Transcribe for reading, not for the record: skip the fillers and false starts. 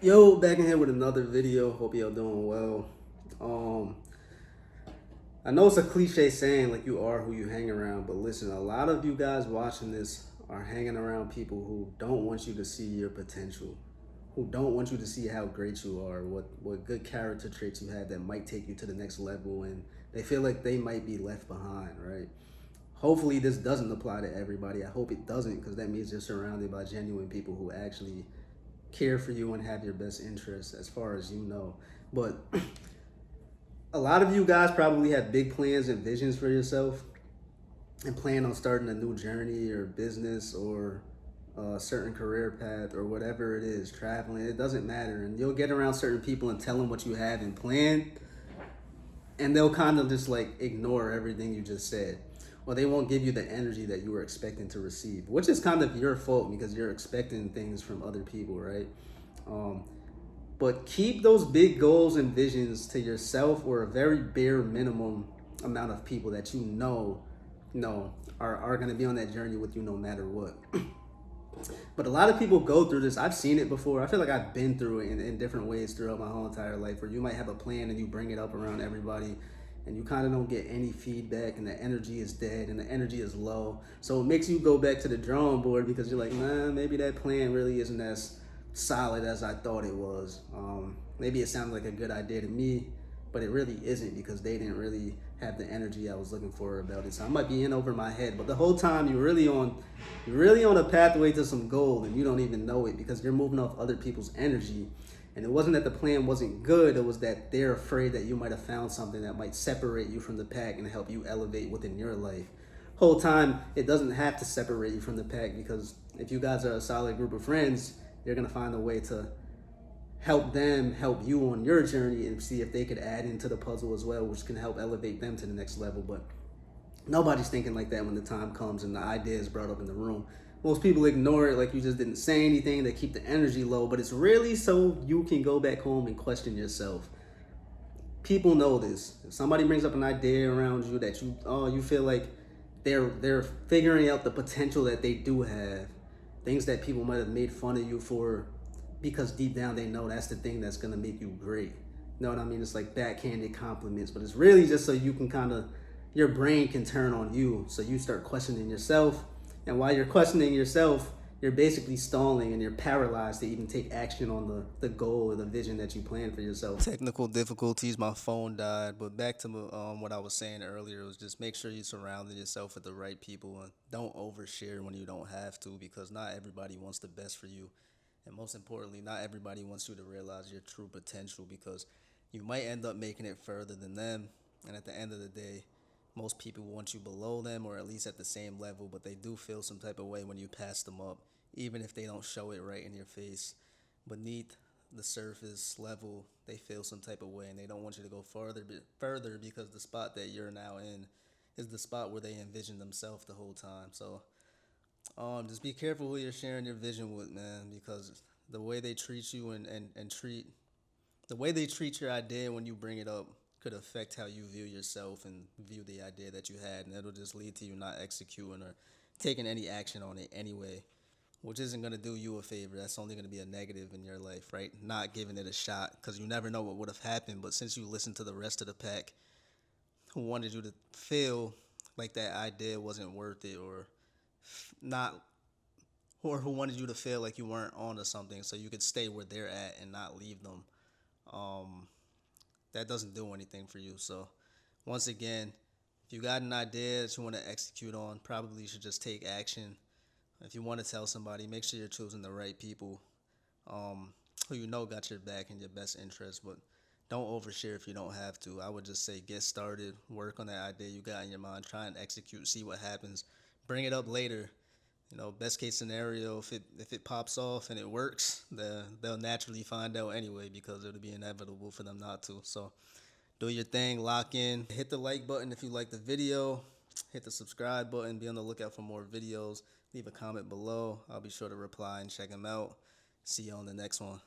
Yo, back in here with another video. Hope y'all doing well. Um, I know it's a cliche saying like you are who you hang around, but listen, a lot of you guys watching this are hanging around people who don't want you to see your potential, who don't want you to see how great you are, what good character traits you have that might take you to the next level, and they feel like they might be left behind, right? Hopefully, this doesn't apply to everybody. I hope it doesn't, because that means you're surrounded by genuine people who actually care for you and have your best interests as far as you know. But a lot of you guys probably have big plans and visions for yourself and plan on starting a new journey or business or a certain career path or whatever it is, traveling, it doesn't matter. And you'll get around certain people and tell them what you have in plan, and they'll kind of just like ignore everything you just said. Or they won't give you the energy that you were expecting to receive, which is kind of your fault because you're expecting things from other people, right? Um, but keep those big goals and visions to yourself or a very bare minimum amount of people that are going to be on that journey with you no matter what. But a lot of people go through this. I've seen it before. I feel like I've been through it in different ways throughout my whole entire life, where you might have a plan and you bring it up around everybody and you kind of don't get any feedback and the energy is dead and the energy is low. So it makes you go back to the drawing board because you're like, nah, maybe that plan really isn't as solid as I thought it was. Maybe it sounds like a good idea to me, but it really isn't because they didn't really have the energy I was looking for about it. So I might be in over my head, but the whole time you're really on a pathway to some gold and you don't even know it because you're moving off other people's energy. And it wasn't that the plan wasn't good, it was that they're afraid that you might have found something that might separate you from the pack and help you elevate within your life. Whole time it doesn't have to separate you from the pack because if you guys are a solid group of friends, you're gonna find a way to help them help you on your journey and see if they could add into the puzzle as well, which can help elevate them to the next level. But nobody's thinking like that when the time comes and the idea is brought up in the room. Most people ignore it like you just didn't say anything. They keep the energy low, but it's really so you can go back home and question yourself. People know this. If somebody brings up an idea around you that you feel like they're figuring out the potential that they do have, things that people might have made fun of you for, because deep down they know that's the thing that's gonna make you great. You know what I mean? It's like backhanded compliments, but it's really just so you can kind of your brain can turn on you, so you start questioning yourself. And while you're questioning yourself, you're basically stalling and you're paralyzed to even take action on the goal or the vision that you plan for yourself. Technical difficulties, my phone died. But back to what I was saying earlier, was just make sure you surround yourself with the right people and don't overshare when you don't have to, because not everybody wants the best for you. And most importantly, not everybody wants you to realize your true potential, because you might end up making it further than them. And at the end of the day, most people want you below them or at least at the same level, but they do feel some type of way when you pass them up, even if they don't show it right in your face. Beneath the surface level, they feel some type of way and they don't want you to go further because the spot that you're now in is the spot where they envision themselves the whole time. So just be careful who you're sharing your vision with, man, because the way they treat you and treat the way they treat your idea when you bring it up could affect how you view yourself and view the idea that you had, and it'll just lead to you not executing or taking any action on it anyway, which isn't going to do you a favor. That's only going to be a negative in your life, right? Not giving it a shot, because you never know what would have happened. But since you listened to the rest of the pack who wanted you to feel like that idea wasn't worth it, or not, or who wanted you to feel like you weren't onto something so you could stay where they're at and not leave them, um, that doesn't do anything for you. So, once again, if you got an idea that you want to execute on, probably you should just take action. If you want to tell somebody, make sure you're choosing the right people, um, who you know got your back and your best interest. But don't overshare if you don't have to. I would just say get started, work on that idea you got in your mind, try and execute, see what happens. Bring it up later. Best case scenario, if it pops off and it works, they'll naturally find out anyway, because it'll be inevitable for them not to. So do your thing, lock in, hit the like button if you like the video, hit the subscribe button, be on the lookout for more videos, leave a comment below. I'll be sure to reply and check them out. See you on the next one.